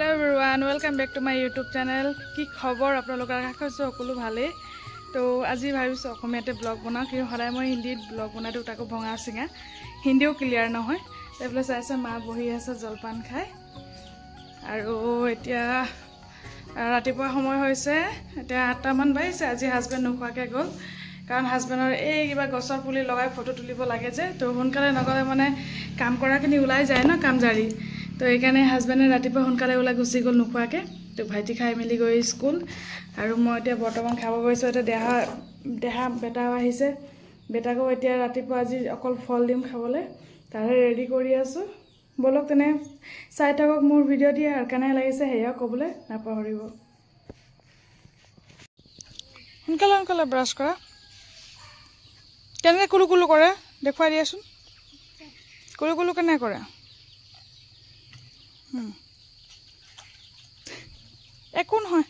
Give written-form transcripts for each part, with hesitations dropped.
Hello everyone, welcome back to my YouTube channel. কি খবৰ আপোনালোকৰ আশা কৰিছো সকলো ভালে তো আজি ভাবিছো অসমীয়াতে ব্লগ বনাও কি হলাই মই হিন্দীত ব্লগ বনাই দিও তাকো ভঙা সিঙা হিন্দীও ক্লিয়াৰ নহয় তেবলে চাইছে মা বহি আছে জলপান খাই আৰু এতিয়া ৰাতিপুৱা সময় হৈছে এতিয়া 8টা মান বাজিছে আজি হাজবেণ্ড নোখোৱাকে গল কাৰণ হাজবেণ্ডৰ এই কিবা গছৰ পুলি লগাই ফটো তুলিব লাগে যে তো সোনকালে নগলে মানে কাম কৰাখিনি ওলাই যায় ন কামজাৰি তো এইকাৰণে হাজবেণ্ডে ৰাতিপুৱা সোনকালে ওলাই গুচি গল নোখোৱাকে তো ভাইটি খাই মিলি গৈ স্কুল আৰু মই এতিয়া বৰ্তমান খাব গৈছো এটা দেহা বেটাও আহিছে বেটাকো এতিয়া ৰাতিপুৱা আজি অকল ফল দিম খাবলৈ তাৰে ৰেডি কৰি আছো বলক তেনে চাই থাকক মোৰ ভিডিও দিয়া আৰু কেনে লাগিছে হেয়া কবলে নাপাহৰিব সোনকালে ব্ৰাছ কৰা কেনে কুলু কুলু কৰে দেখুৱাই দিয়াচোন কুলু কুলু কেনে কৰে একো নহয়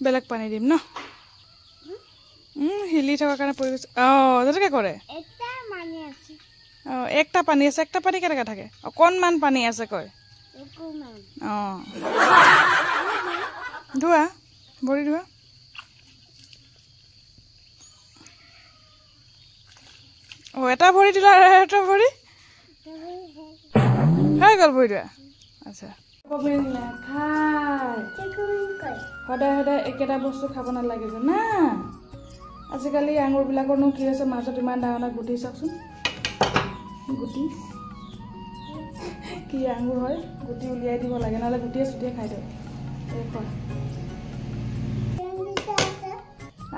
বেলেগ পানী দিম ন হিলি থকা কাৰণে পৰি গৈছে যেনেকৈ কৰে একটা পানী আছে একটা পানী কেনেকৈ থাকে অকণমান পানী আছে কয় ধোৱা ভৰি ধোৱা এটা ভৰি দিলা এটা ভৰি হৈ গ'ল ভৰি ধোৱা আচ্ছা সদায় সদায় একেটা বস্তু খাব নালাগে যে না আজিকালি আঙুৰবিলাকৰনো কি হৈছে মাজত ইমান ডাঙৰ গুটি চাওকচোন গুটি কি আঙুৰ হয় গুটি উলিয়াই দিব লাগে নহ'লে গুটিয়ে চুটিয়ে খাই দিয়ে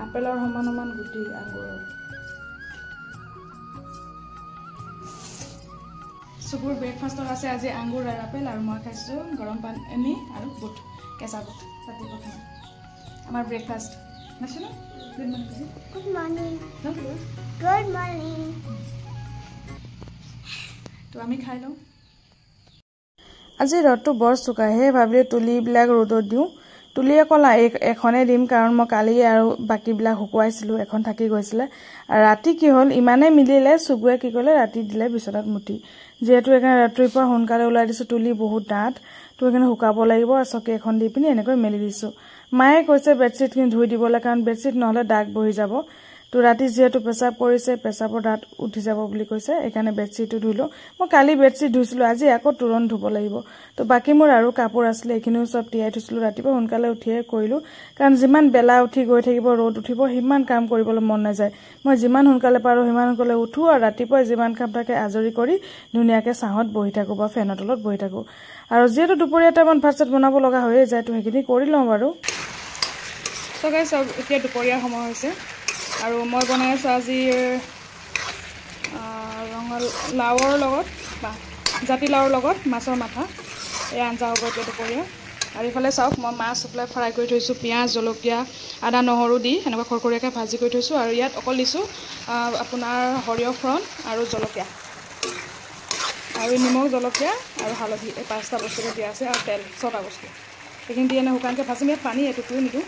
আপেলৰ সমান সমান গুটি আঙুৰৰ সুপুৰ ব্ৰেকফাষ্টত আছে আজি আঙুৰ আৰু আপেল আৰু মই খাইছো গৰম পানী আৰু বুট কেঁচা বুট ৰাতিপুৱা খাই আমাৰ ব্ৰেকফাষ্ট নাছিলো গুড মৰ্নিং তো আমি খাই লওঁ আজি ৰ'দটো বৰ চোকা হে ভাবিলে তুলিবিলাক ৰ'দত দিওঁ তুলি অকল এখনে দিম কাৰণ মই কালি আৰু বাকীবিলাক শুকুৱাইছিলো এখন থাকি গৈছিলে আৰু ৰাতি কি হ'ল ইমানে মিলিলে সুগুৱে কি ক'লে ৰাতি দিলে বিচনাত মুঠি যেহেতু এখানে ৰাতিপুৱা সোনকালে ওলাই দিছো তুলি বহুত ডাঠ তো এখানে শুকাব লাগিব আৰু চকী এখন দি পিনি এনেকৈ মেলি দিছো মায়ে কৈছে বেডশ্বীটখিনি ধুই দিবলৈ কাৰণ বেডশ্বীট নহলে দাগ বহি যাব তো ৰাতি যেহেতু পেচাব কৰিছে পেচাবৰ দাঁত উঠি যাব বুলি কৈছে এখানে বেডশ্বীটটো ধুইলো মই কালি বেডশ্বীট ধুইছিলো আজি আকৌ তুৰণ ধুব লাগিব তো বাকি মোৰ আৰু কাপোৰ আছিল এখিনিও সব তিয়াই থৈছিলো ৰাতিপুৱা সোনকালে উঠিয়ে কৰিলো কাৰণ যিমান বেলা উঠি গৈ থাকিব ৰ'দ উঠিব হিমান কাম কৰিবলৈ মন নাযায় মই যিমান সোনকালে পাৰো হিমান সোনকালে উঠো আৰু ৰাতিপুৱা যিমান কাম থাকে আজৰি কৰি ধুনীয়াকে ছাহত বহি থাকো বা ফেনৰ তলত বহি থাকো আৰু যেহেতু দুপৰীয়া টাইমত ভাত চাত বনাব লগা হৈয়ে যায় তো সেইখিনি কৰি লওঁ বাৰু তো গাইছ এতিয়া দুপৰীয়া সময় হৈছে আৰু মই বনাই আছো আজি লাওৰ লগত বা জাতিলাওৰ লগত মাছৰ মাথা এই আঞ্জা হ'ব এতিয়া দুপৰীয়া আৰু ইফালে চাওক মই মাছ শুকুৱাই ফ্ৰাই কৰি থৈছোঁ পিঁয়াজ জলকীয়া আদা নহৰু দি এনেকুৱা খৰখৰীয়াকৈ ভাজি কৰি থৈছোঁ আৰু ইয়াত অকল দিছোঁ আপোনাৰ সৰিয়হ ফ্ৰণ আৰু জলকীয়া আৰু নিমখ জলকীয়া আৰু হালধি এই 5টা বস্তুকে দিয়া আছে আৰু তেল 6টা বস্তু এইখিনি দি এনে শুকানকৈ ভাজিম ইয়াত পানী এটুকুৰো নিদিওঁ